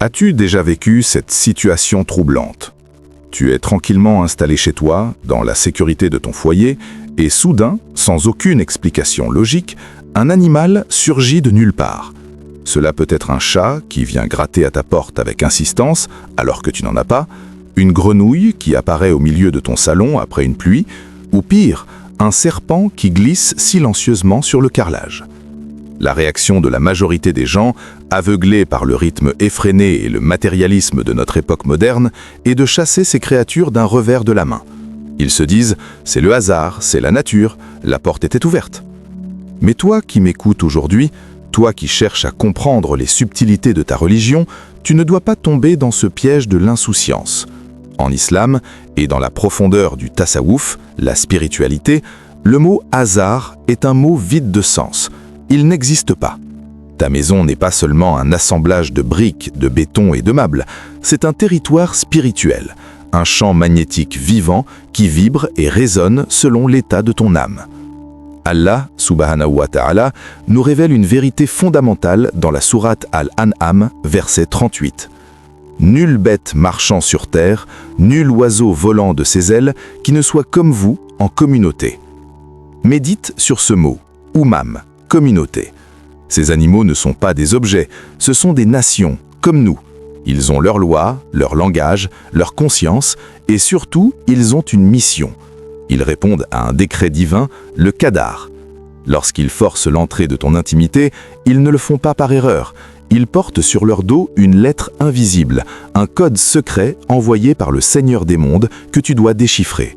As-tu déjà vécu cette situation troublante? Tu es tranquillement installé chez toi, dans la sécurité de ton foyer, et soudain, sans aucune explication logique, un animal surgit de nulle part. Cela peut être un chat qui vient gratter à ta porte avec insistance alors que tu n'en as pas, une grenouille qui apparaît au milieu de ton salon après une pluie, ou pire, un serpent qui glisse silencieusement sur le carrelage. La réaction de la majorité des gens, aveuglés par le rythme effréné et le matérialisme de notre époque moderne, est de chasser ces créatures d'un revers de la main. Ils se disent « c'est le hasard, c'est la nature, la porte était ouverte ». Mais toi qui m'écoutes aujourd'hui, toi qui cherches à comprendre les subtilités de ta religion, tu ne dois pas tomber dans ce piège de l'insouciance. En islam, et dans la profondeur du tasawwuf, la spiritualité, le mot « hasard » est un mot vide de sens. Il n'existe pas. Ta maison n'est pas seulement un assemblage de briques, de béton et de meubles, c'est un territoire spirituel, un champ magnétique vivant qui vibre et résonne selon l'état de ton âme. Allah, subhanahu wa ta'ala, nous révèle une vérité fondamentale dans la sourate Al-An'am, verset 38. Nulle bête marchant sur terre, nul oiseau volant de ses ailes, qui ne soit comme vous en communauté. Médite sur ce mot, Umam, communauté. Ces animaux ne sont pas des objets, ce sont des nations, comme nous. Ils ont leurs lois, leur langage, leur conscience, et surtout, ils ont une mission. Ils répondent à un décret divin, le qadar. Lorsqu'ils forcent l'entrée de ton intimité, ils ne le font pas par erreur. Ils portent sur leur dos une lettre invisible, un code secret envoyé par le Seigneur des mondes que tu dois déchiffrer.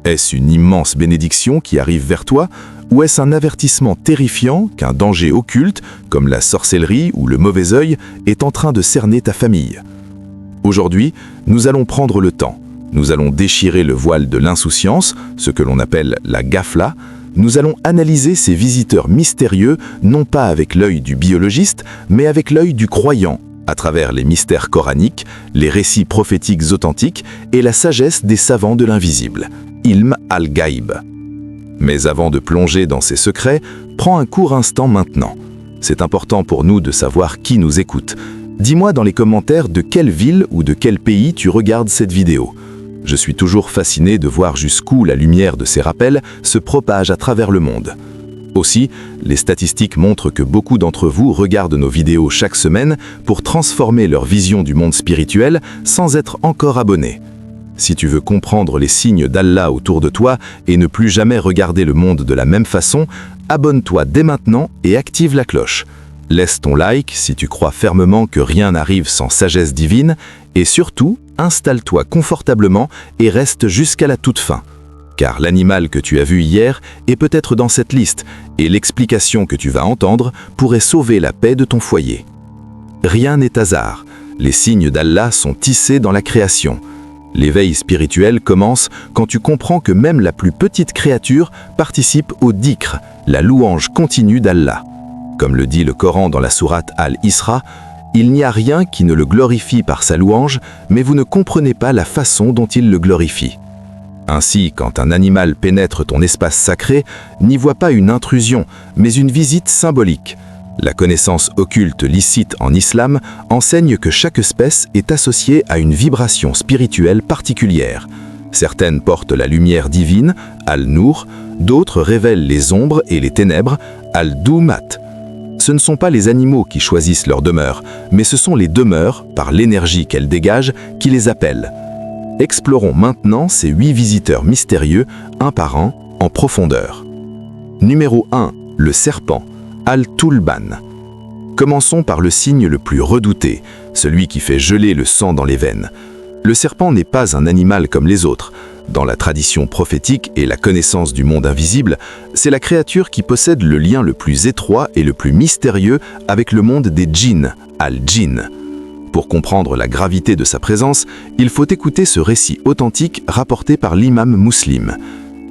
Est-ce une immense bénédiction qui arrive vers toi, ou est-ce un avertissement terrifiant qu'un danger occulte, comme la sorcellerie ou le mauvais œil, est en train de cerner ta famille? Aujourd'hui, nous allons prendre le temps. Nous allons déchirer le voile de l'insouciance, ce que l'on appelle la ghafla. Nous allons analyser ces visiteurs mystérieux, non pas avec l'œil du biologiste, mais avec l'œil du croyant, à travers les mystères coraniques, les récits prophétiques authentiques et la sagesse des savants de l'invisible, Ilm al-Ghaib. Mais avant de plonger dans ces secrets, prends un court instant maintenant. C'est important pour nous de savoir qui nous écoute. Dis-moi dans les commentaires de quelle ville ou de quel pays tu regardes cette vidéo. Je suis toujours fasciné de voir jusqu'où la lumière de ces rappels se propage à travers le monde. Aussi, les statistiques montrent que beaucoup d'entre vous regardent nos vidéos chaque semaine pour transformer leur vision du monde spirituel sans être encore abonnés. Si tu veux comprendre les signes d'Allah autour de toi et ne plus jamais regarder le monde de la même façon, abonne-toi dès maintenant et active la cloche. Laisse ton like si tu crois fermement que rien n'arrive sans sagesse divine et surtout, installe-toi confortablement et reste jusqu'à la toute fin. Car l'animal que tu as vu hier est peut-être dans cette liste et l'explication que tu vas entendre pourrait sauver la paix de ton foyer. Rien n'est hasard. Les signes d'Allah sont tissés dans la création. L'éveil spirituel commence quand tu comprends que même la plus petite créature participe au dhikr, la louange continue d'Allah. Comme le dit le Coran dans la sourate Al-Isra, il n'y a rien qui ne le glorifie par sa louange, mais vous ne comprenez pas la façon dont il le glorifie. Ainsi, quand un animal pénètre ton espace sacré, n'y vois pas une intrusion, mais une visite symbolique. La connaissance occulte licite en islam enseigne que chaque espèce est associée à une vibration spirituelle particulière. Certaines portent la lumière divine, Al-Nour, d'autres révèlent les ombres et les ténèbres, Al-Dumat. Ce ne sont pas les animaux qui choisissent leur demeure, mais ce sont les demeures, par l'énergie qu'elles dégagent, qui les appellent. Explorons maintenant ces 8 visiteurs mystérieux, un par un, en profondeur. Numéro 1, le serpent, Al-Tulban. Commençons par le signe le plus redouté, celui qui fait geler le sang dans les veines. Le serpent n'est pas un animal comme les autres. Dans la tradition prophétique et la connaissance du monde invisible, c'est la créature qui possède le lien le plus étroit et le plus mystérieux avec le monde des djinns, Al-Jinn. Pour comprendre la gravité de sa présence, il faut écouter ce récit authentique rapporté par l'imam Muslim.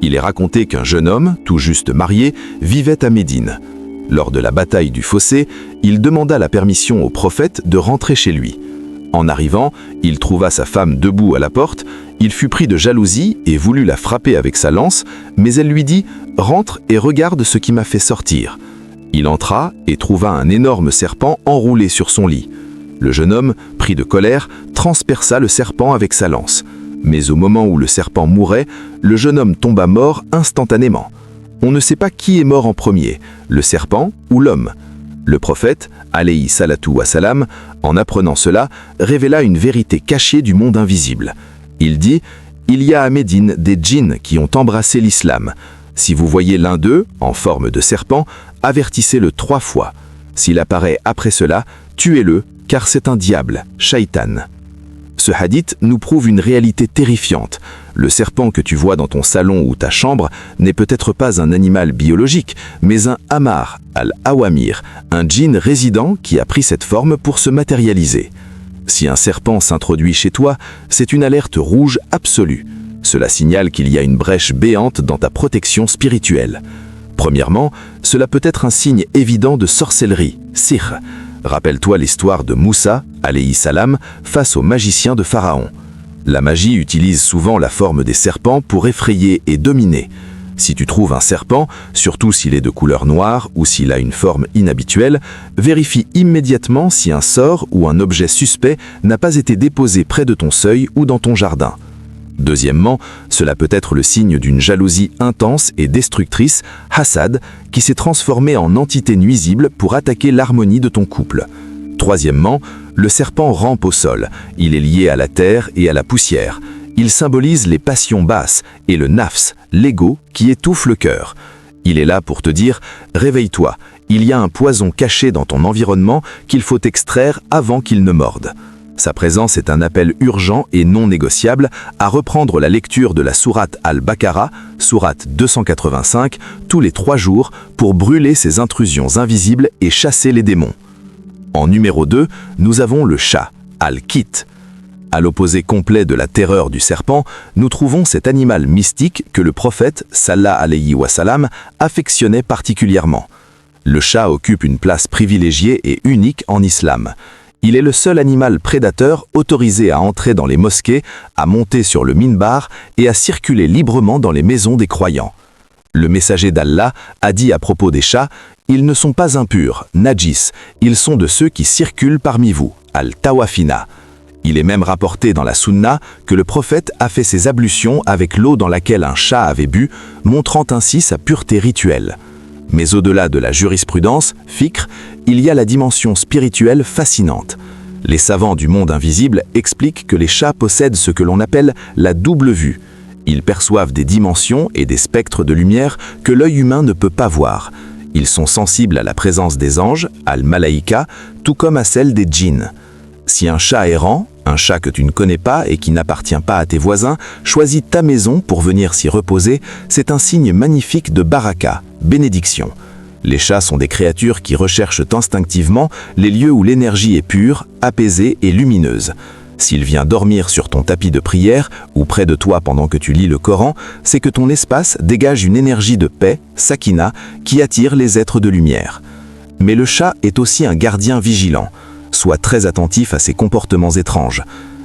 Il est raconté qu'un jeune homme, tout juste marié, vivait à Médine. Lors de la bataille du Fossé, il demanda la permission au prophète de rentrer chez lui. En arrivant, il trouva sa femme debout à la porte, il fut pris de jalousie et voulut la frapper avec sa lance, mais elle lui dit « Rentre et regarde ce qui m'a fait sortir ». Il entra et trouva un énorme serpent enroulé sur son lit. Le jeune homme, pris de colère, transperça le serpent avec sa lance. Mais au moment où le serpent mourait, le jeune homme tomba mort instantanément. On ne sait pas qui est mort en premier, le serpent ou l'homme. Le prophète, alayhi salatu wa salam, en apprenant cela, révéla une vérité cachée du monde invisible. Il dit « Il y a à Médine des djinns qui ont embrassé l'islam. Si vous voyez l'un d'eux, en forme de serpent, avertissez-le 3 fois. S'il apparaît après cela, tuez-le, car c'est un diable, shaitan. » Ce hadith nous prouve une réalité terrifiante. Le serpent que tu vois dans ton salon ou ta chambre n'est peut-être pas un animal biologique, mais un hamar, al-awamir, un djinn résident qui a pris cette forme pour se matérialiser. Si un serpent s'introduit chez toi, c'est une alerte rouge absolue. Cela signale qu'il y a une brèche béante dans ta protection spirituelle. Premièrement, cela peut être un signe évident de sorcellerie, sihr. Rappelle-toi l'histoire de Moussa, alayhi salam, face aux magiciens de Pharaon. La magie utilise souvent la forme des serpents pour effrayer et dominer. Si tu trouves un serpent, surtout s'il est de couleur noire ou s'il a une forme inhabituelle, vérifie immédiatement si un sort ou un objet suspect n'a pas été déposé près de ton seuil ou dans ton jardin. Deuxièmement, cela peut être le signe d'une jalousie intense et destructrice, hasad, qui s'est transformée en entité nuisible pour attaquer l'harmonie de ton couple. Troisièmement, le serpent rampe au sol. Il est lié à la terre et à la poussière. Il symbolise les passions basses et le nafs, l'ego, qui étouffe le cœur. Il est là pour te dire « Réveille-toi, il y a un poison caché dans ton environnement qu'il faut extraire avant qu'il ne morde ». Sa présence est un appel urgent et non négociable à reprendre la lecture de la sourate Al-Baqarah, sourate 285, tous les 3 jours pour brûler ces intrusions invisibles et chasser les démons. En numéro 2, nous avons le chat, Al-Kit. À l'opposé complet de la terreur du serpent, nous trouvons cet animal mystique que le prophète, sallallahu alayhi wa sallam, affectionnait particulièrement. Le chat occupe une place privilégiée et unique en islam. Il est le seul animal prédateur autorisé à entrer dans les mosquées, à monter sur le minbar et à circuler librement dans les maisons des croyants. Le messager d'Allah a dit à propos des chats « Ils ne sont pas impurs, najis, ils sont de ceux qui circulent parmi vous, al-tawafina ». Il est même rapporté dans la sunna que le prophète a fait ses ablutions avec l'eau dans laquelle un chat avait bu, montrant ainsi sa pureté rituelle. Mais au-delà de la jurisprudence, fiqh, il y a la dimension spirituelle fascinante. Les savants du monde invisible expliquent que les chats possèdent ce que l'on appelle la double vue. Ils perçoivent des dimensions et des spectres de lumière que l'œil humain ne peut pas voir. Ils sont sensibles à la présence des anges, al-malaïka, tout comme à celle des djinns. Si un chat errant, un chat que tu ne connais pas et qui n'appartient pas à tes voisins, choisit ta maison pour venir s'y reposer, c'est un signe magnifique de baraka, bénédiction. Les chats sont des créatures qui recherchent instinctivement les lieux où l'énergie est pure, apaisée et lumineuse. S'il vient dormir sur ton tapis de prière ou près de toi pendant que tu lis le Coran, c'est que ton espace dégage une énergie de paix, sakina, qui attire les êtres de lumière. Mais le chat est aussi un gardien vigilant. Sois très attentif à ses comportements étranges.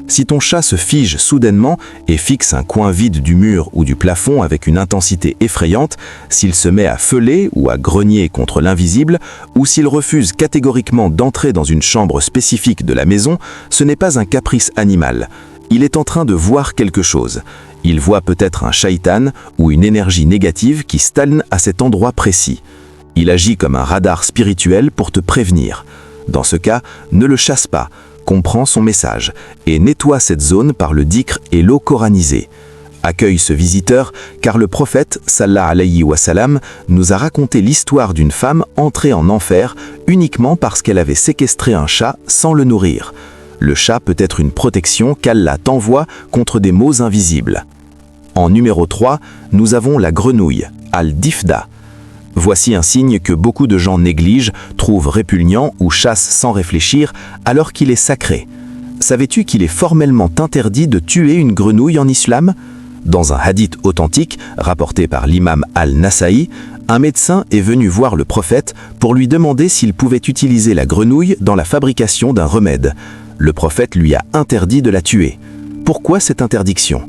Si ton chat se fige soudainement et fixe un coin vide du mur ou du plafond avec une intensité effrayante, s'il se met à feuler ou à grogner contre l'invisible, ou s'il refuse catégoriquement d'entrer dans une chambre spécifique de la maison, ce n'est pas un caprice animal. Il est en train de voir quelque chose. Il voit peut-être un shaitan ou une énergie négative qui stagne à cet endroit précis. Il agit comme un radar spirituel pour te prévenir. Dans ce cas, ne le chasse pas, comprends son message et nettoie cette zone par le dhikr et l'eau coranisée. Accueille ce visiteur car le prophète, sallallahu alayhi wa sallam, nous a raconté l'histoire d'une femme entrée en enfer uniquement parce qu'elle avait séquestré un chat sans le nourrir. Le chat peut être une protection qu'Allah t'envoie contre des maux invisibles. En numéro 3, nous avons la grenouille, al-difda. Voici un signe que beaucoup de gens négligent, trouvent répugnant ou chassent sans réfléchir, alors qu'il est sacré. Savais-tu qu'il est formellement interdit de tuer une grenouille en islam ? Dans un hadith authentique, rapporté par l'imam al-Nasa'i, un médecin est venu voir le prophète pour lui demander s'il pouvait utiliser la grenouille dans la fabrication d'un remède. Le prophète lui a interdit de la tuer. Pourquoi cette interdiction ?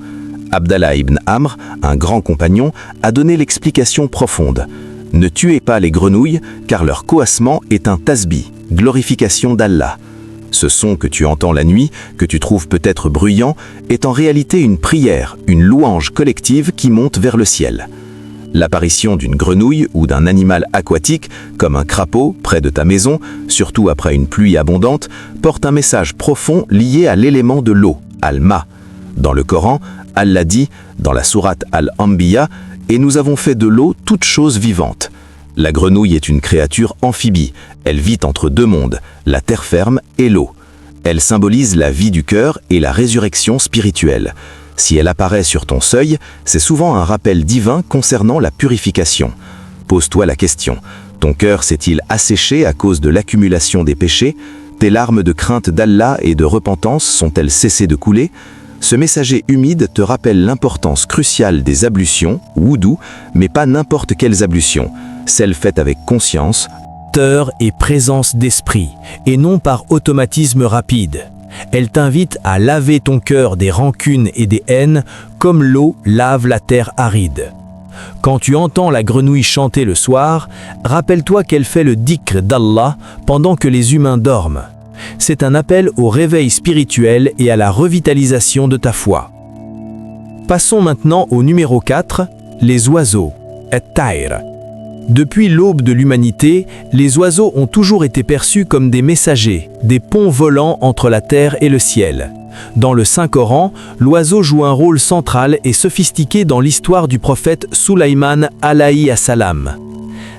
Abdallah ibn Amr, un grand compagnon, a donné l'explication profonde. Ne tuez pas les grenouilles, car leur coassement est un tasbih, glorification d'Allah. Ce son que tu entends la nuit, que tu trouves peut-être bruyant, est en réalité une prière, une louange collective qui monte vers le ciel. L'apparition d'une grenouille ou d'un animal aquatique, comme un crapaud, près de ta maison, surtout après une pluie abondante, porte un message profond lié à l'élément de l'eau, Al-Ma. Dans le Coran, Allah dit, dans la sourate Al-Anbiya, « Et nous avons fait de l'eau toute chose vivante ». La grenouille est une créature amphibie. Elle vit entre deux mondes, la terre ferme et l'eau. Elle symbolise la vie du cœur et la résurrection spirituelle. Si elle apparaît sur ton seuil, c'est souvent un rappel divin concernant la purification. Pose-toi la question, ton cœur s'est-il asséché à cause de l'accumulation des péchés? Tes larmes de crainte d'Allah et de repentance sont-elles cessées de couler? Ce messager humide te rappelle l'importance cruciale des ablutions, wudu, mais pas n'importe quelles ablutions, celles faites avec conscience, et présence d'esprit, et non par automatisme rapide. Elle t'invite à laver ton cœur des rancunes et des haines, comme l'eau lave la terre aride. Quand tu entends la grenouille chanter le soir, rappelle-toi qu'elle fait le dhikr d'Allah pendant que les humains dorment. C'est un appel au réveil spirituel et à la revitalisation de ta foi. Passons maintenant au numéro 4, les oiseaux, at-tayr. Depuis l'aube de l'humanité, les oiseaux ont toujours été perçus comme des messagers, des ponts volants entre la terre et le ciel. Dans le Saint-Coran, l'oiseau joue un rôle central et sophistiqué dans l'histoire du prophète Sulayman alayhi as-salam.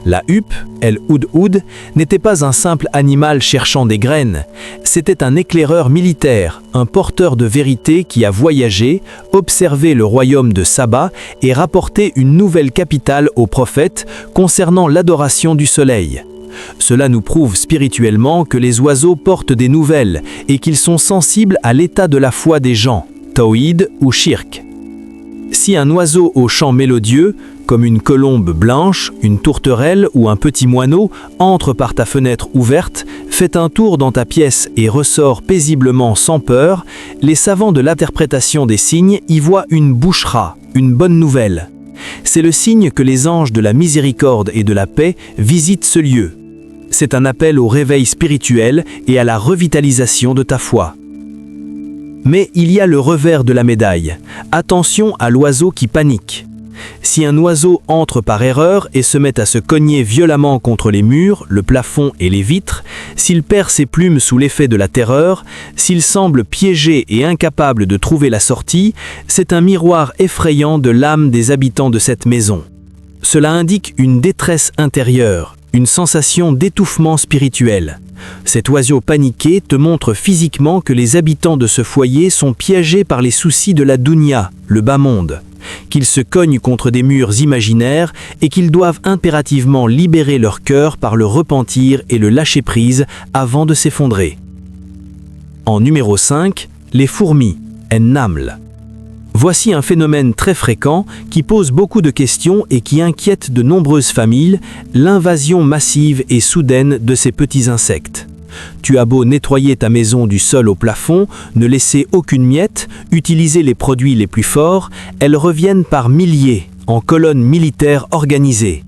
La huppe, El Oud-Oud, n'était pas un simple animal cherchant des graines, c'était un éclaireur militaire, un porteur de vérité qui a voyagé, observé le royaume de Saba et rapporté une nouvelle capitale au prophète concernant l'adoration du soleil. Cela nous prouve spirituellement que les oiseaux portent des nouvelles et qu'ils sont sensibles à l'état de la foi des gens, tawhid ou shirk. Si un oiseau au chant mélodieux, comme une colombe blanche, une tourterelle ou un petit moineau, entre par ta fenêtre ouverte, fait un tour dans ta pièce et ressort paisiblement sans peur, les savants de l'interprétation des signes y voient une bouchra, une bonne nouvelle. C'est le signe que les anges de la miséricorde et de la paix visitent ce lieu. C'est un appel au réveil spirituel et à la revitalisation de ta foi. Mais il y a le revers de la médaille. Attention à l'oiseau qui panique. Si un oiseau entre par erreur et se met à se cogner violemment contre les murs, le plafond et les vitres, s'il perd ses plumes sous l'effet de la terreur, s'il semble piégé et incapable de trouver la sortie, c'est un miroir effrayant de l'âme des habitants de cette maison. Cela indique une détresse intérieure, une sensation d'étouffement spirituel. Cet oiseau paniqué te montre physiquement que les habitants de ce foyer sont piégés par les soucis de la dunya, le bas monde, qu'ils se cognent contre des murs imaginaires et qu'ils doivent impérativement libérer leur cœur par le repentir et le lâcher-prise avant de s'effondrer. En numéro 5, les fourmis, en-naml. Voici un phénomène très fréquent qui pose beaucoup de questions et qui inquiète de nombreuses familles, l'invasion massive et soudaine de ces petits insectes. Tu as beau nettoyer ta maison du sol au plafond, ne laisser aucune miette, utiliser les produits les plus forts, elles reviennent par milliers, en colonnes militaires organisées.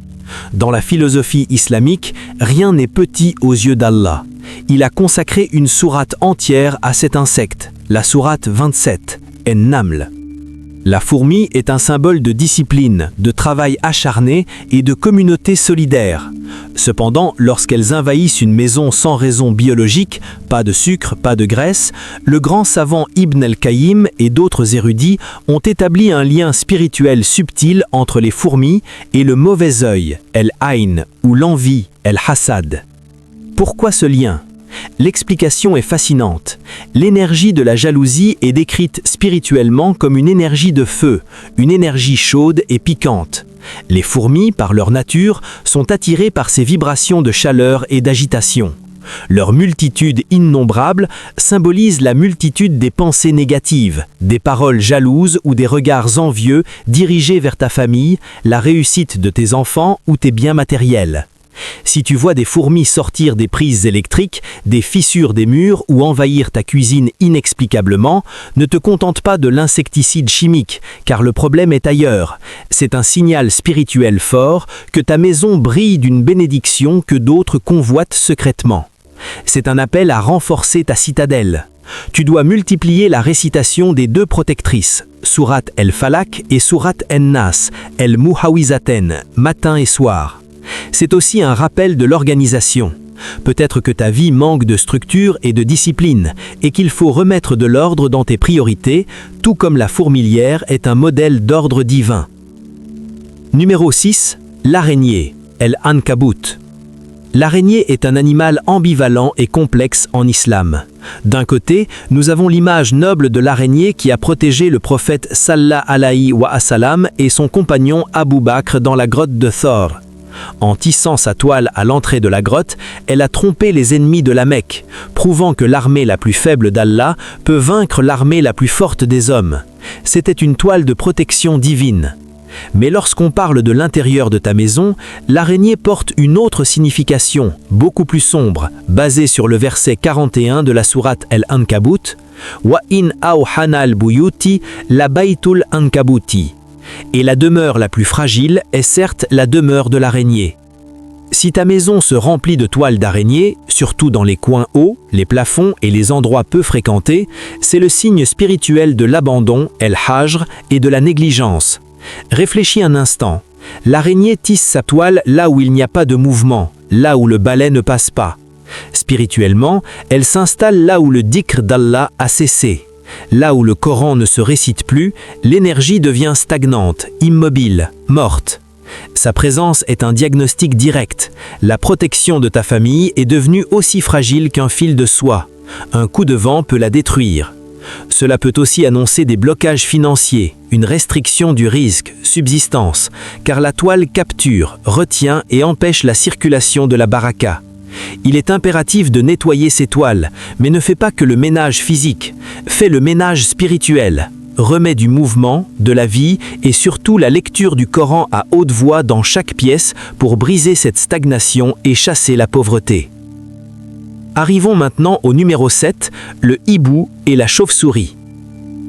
Dans la philosophie islamique, rien n'est petit aux yeux d'Allah. Il a consacré une sourate entière à cet insecte, la sourate 27, en-naml. La fourmi est un symbole de discipline, de travail acharné et de communauté solidaire. Cependant, lorsqu'elles envahissent une maison sans raison biologique, pas de sucre, pas de graisse, le grand savant Ibn al-Qayyim et d'autres érudits ont établi un lien spirituel subtil entre les fourmis et le mauvais œil, el-ayn, ou l'envie, el-hasad. Pourquoi ce lien ? L'explication est fascinante. L'énergie de la jalousie est décrite spirituellement comme une énergie de feu, une énergie chaude et piquante. Les fourmis, par leur nature, sont attirées par ces vibrations de chaleur et d'agitation. Leur multitude innombrable symbolise la multitude des pensées négatives, des paroles jalouses ou des regards envieux dirigés vers ta famille, la réussite de tes enfants ou tes biens matériels. Si tu vois des fourmis sortir des prises électriques, des fissures des murs ou envahir ta cuisine inexplicablement, ne te contente pas de l'insecticide chimique, car le problème est ailleurs. C'est un signal spirituel fort que ta maison brille d'une bénédiction que d'autres convoitent secrètement. C'est un appel à renforcer ta citadelle. Tu dois multiplier la récitation des 2 protectrices, Surat el-Falak et Surat en-Nas, el-Muhawizaten, matin et soir. C'est aussi un rappel de l'organisation. Peut-être que ta vie manque de structure et de discipline, et qu'il faut remettre de l'ordre dans tes priorités, tout comme la fourmilière est un modèle d'ordre divin. Numéro 6. L'araignée, el-Ankabut. L'araignée est un animal ambivalent et complexe en islam. D'un côté, nous avons l'image noble de l'araignée qui a protégé le prophète Sallallahu alayhi wa sallam et son compagnon Abu Bakr dans la grotte de Thor. En tissant sa toile à l'entrée de la grotte, elle a trompé les ennemis de la Mecque, prouvant que l'armée la plus faible d'Allah peut vaincre l'armée la plus forte des hommes. C'était une toile de protection divine. Mais lorsqu'on parle de l'intérieur de ta maison, l'araignée porte une autre signification, beaucoup plus sombre, basée sur le verset 41 de la sourate El-Ankabut, « Wa in awhana al-buyuti la baytul ankabuti » et la demeure la plus fragile est certes la demeure de l'araignée. Si ta maison se remplit de toiles d'araignée, surtout dans les coins hauts, les plafonds et les endroits peu fréquentés, c'est le signe spirituel de l'abandon, el-hajr, et de la négligence. Réfléchis un instant. L'araignée tisse sa toile là où il n'y a pas de mouvement, là où le balai ne passe pas. Spirituellement, elle s'installe là où le dhikr d'Allah a cessé. Là où le Coran ne se récite plus, l'énergie devient stagnante, immobile, morte. Sa présence est un diagnostic direct. La protection de ta famille est devenue aussi fragile qu'un fil de soie. Un coup de vent peut la détruire. Cela peut aussi annoncer des blocages financiers, une restriction du risque, subsistance, car la toile capture, retient et empêche la circulation de la baraka. Il est impératif de nettoyer ces toiles, mais ne fais pas que le ménage physique, fais le ménage spirituel. Remets du mouvement, de la vie et surtout la lecture du Coran à haute voix dans chaque pièce pour briser cette stagnation et chasser la pauvreté. Arrivons maintenant au numéro 7, le hibou et la chauve-souris.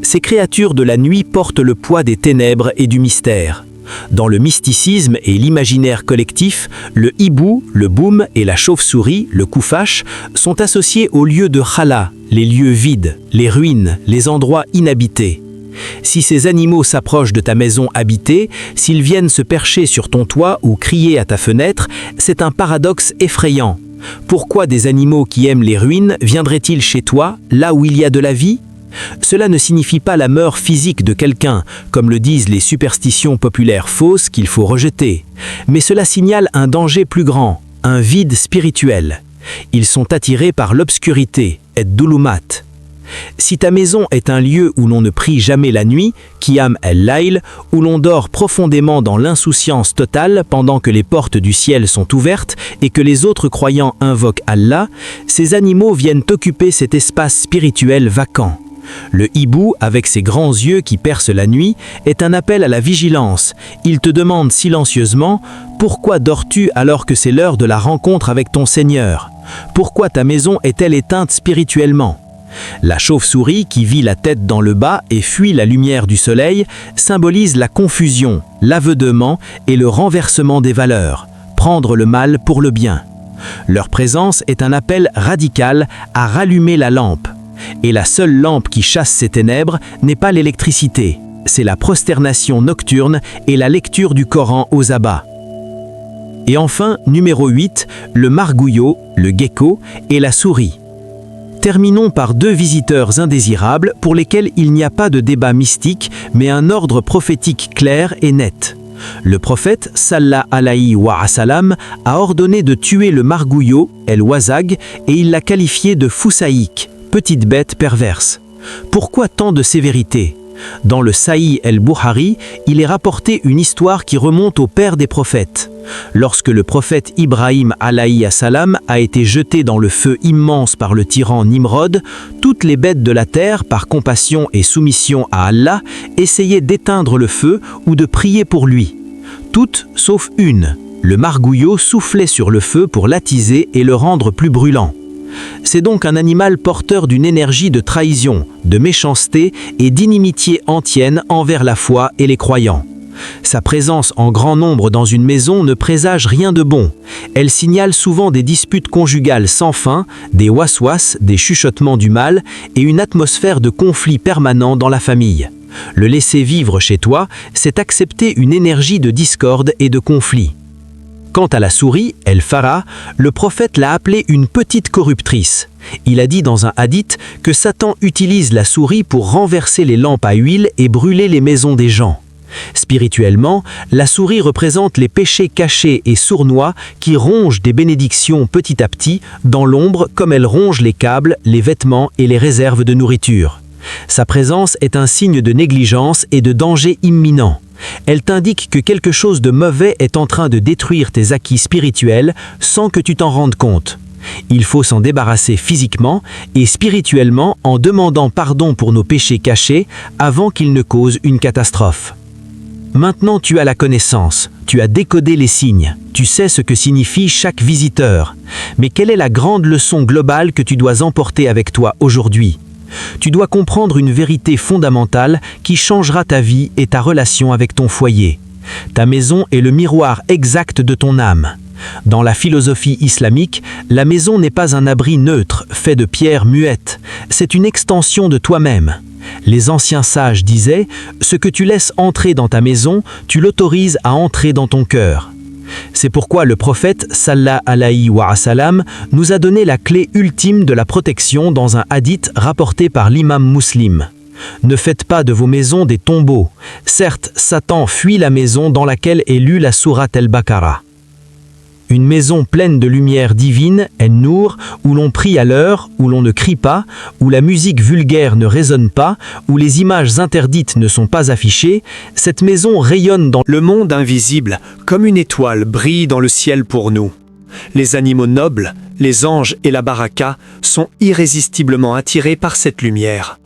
Ces créatures de la nuit portent le poids des ténèbres et du mystère. Dans le mysticisme et l'imaginaire collectif, le hibou, le boum et la chauve-souris, le koufash, sont associés aux lieux de khala, les lieux vides, les ruines, les endroits inhabités. Si ces animaux s'approchent de ta maison habitée, s'ils viennent se percher sur ton toit ou crier à ta fenêtre, c'est un paradoxe effrayant. Pourquoi des animaux qui aiment les ruines viendraient-ils chez toi, là où il y a de la vie ? Cela ne signifie pas la mort physique de quelqu'un, comme le disent les superstitions populaires fausses qu'il faut rejeter, mais cela signale un danger plus grand, un vide spirituel. Ils sont attirés par l'obscurité, et dulumat. Si ta maison est un lieu où l'on ne prie jamais la nuit, Qiyam el-Layl, où l'on dort profondément dans l'insouciance totale pendant que les portes du ciel sont ouvertes et que les autres croyants invoquent Allah, ces animaux viennent occuper cet espace spirituel vacant. Le hibou, avec ses grands yeux qui percent la nuit, est un appel à la vigilance. Il te demande silencieusement « Pourquoi dors-tu alors que c'est l'heure de la rencontre avec ton Seigneur ? Pourquoi ta maison est-elle éteinte spirituellement ?» La chauve-souris, qui vit la tête dans le bas et fuit la lumière du soleil, symbolise la confusion, l'aveuglement et le renversement des valeurs, prendre le mal pour le bien. Leur présence est un appel radical à rallumer la lampe. Et la seule lampe qui chasse ces ténèbres n'est pas l'électricité, c'est la prosternation nocturne et la lecture du Coran aux abats. Et enfin, numéro 8, le margouillot, le gecko et la souris. Terminons par deux visiteurs indésirables pour lesquels il n'y a pas de débat mystique, mais un ordre prophétique clair et net. Le prophète, Sallallahu alayhi wa sallam, a ordonné de tuer le margouillot, el-wazag, et il l'a qualifié de foussaïque, petite bête perverse. Pourquoi tant de sévérité ? Dans le Sahih el-Bukhari, il est rapporté une histoire qui remonte au père des prophètes. Lorsque le prophète Ibrahim alayhi salam a été jeté dans le feu immense par le tyran Nimrod, toutes les bêtes de la terre, par compassion et soumission à Allah, essayaient d'éteindre le feu ou de prier pour lui. Toutes sauf une. Le margouillot soufflait sur le feu pour l'attiser et le rendre plus brûlant. C'est donc un animal porteur d'une énergie de trahison, de méchanceté et d'inimitié antienne envers la foi et les croyants. Sa présence en grand nombre dans une maison ne présage rien de bon. Elle signale souvent des disputes conjugales sans fin, des waswas, des chuchotements du mal et une atmosphère de conflit permanent dans la famille. Le laisser vivre chez toi, c'est accepter une énergie de discorde et de conflit. Quant à la souris, El Farah, le prophète l'a appelée une petite corruptrice. Il a dit dans un hadith que Satan utilise la souris pour renverser les lampes à huile et brûler les maisons des gens. Spirituellement, la souris représente les péchés cachés et sournois qui rongent des bénédictions petit à petit dans l'ombre comme elle ronge les câbles, les vêtements et les réserves de nourriture. Sa présence est un signe de négligence et de danger imminent. Elle t'indique que quelque chose de mauvais est en train de détruire tes acquis spirituels sans que tu t'en rendes compte. Il faut s'en débarrasser physiquement et spirituellement en demandant pardon pour nos péchés cachés avant qu'ils ne causent une catastrophe. Maintenant tu as la connaissance, tu as décodé les signes, tu sais ce que signifie chaque visiteur. Mais quelle est la grande leçon globale que tu dois emporter avec toi aujourd'hui ? Tu dois comprendre une vérité fondamentale qui changera ta vie et ta relation avec ton foyer. Ta maison est le miroir exact de ton âme. Dans la philosophie islamique, la maison n'est pas un abri neutre, fait de pierres muettes. C'est une extension de toi-même. Les anciens sages disaient « Ce que tu laisses entrer dans ta maison, tu l'autorises à entrer dans ton cœur ». C'est pourquoi le prophète sallallahu alayhi wa sallam nous a donné la clé ultime de la protection dans un hadith rapporté par l'imam Muslim. Ne faites pas de vos maisons des tombeaux. Certes, Satan fuit la maison dans laquelle est lue la sourate al-Baqarah. Une maison pleine de lumière divine, En-Nour, où l'on prie à l'heure, où l'on ne crie pas, où la musique vulgaire ne résonne pas, où les images interdites ne sont pas affichées, cette maison rayonne dans Le monde invisible, comme une étoile, brille dans le ciel pour nous. Les animaux nobles, les anges et la baraka sont irrésistiblement attirés par cette lumière.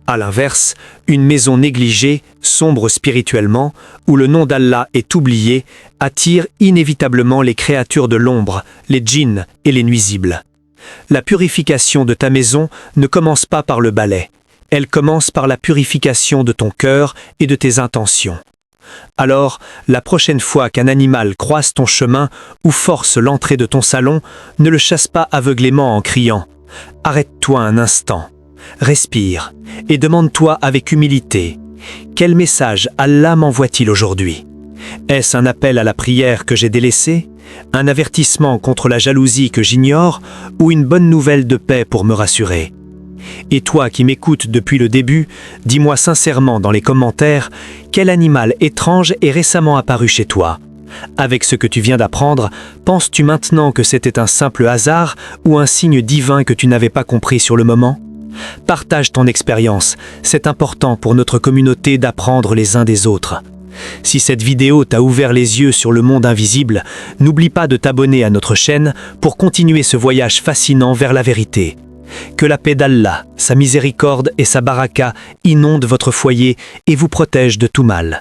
À l'inverse, une maison négligée, sombre spirituellement, où le nom d'Allah est oublié, attire inévitablement les créatures de l'ombre, les djinns et les nuisibles. La purification de ta maison ne commence pas par le balai. Elle commence par la purification de ton cœur et de tes intentions. Alors, la prochaine fois qu'un animal croise ton chemin ou force l'entrée de ton salon, ne le chasse pas aveuglément en criant « Arrête-toi un instant ». Respire et demande-toi avec humilité, quel message Allah m'envoie-t-il aujourd'hui? Est-ce un appel à la prière que j'ai délaissé? Un avertissement contre la jalousie que j'ignore? Ou une bonne nouvelle de paix pour me rassurer? Et toi qui m'écoutes depuis le début, dis-moi sincèrement dans les commentaires, quel animal étrange est récemment apparu chez toi? Avec ce que tu viens d'apprendre, penses-tu maintenant que c'était un simple hasard ou un signe divin que tu n'avais pas compris sur le moment? Partage ton expérience, c'est important pour notre communauté d'apprendre les uns des autres. Si cette vidéo t'a ouvert les yeux sur le monde invisible, n'oublie pas de t'abonner à notre chaîne pour continuer ce voyage fascinant vers la vérité. Que la paix d'Allah, sa miséricorde et sa baraka inondent votre foyer et vous protègent de tout mal.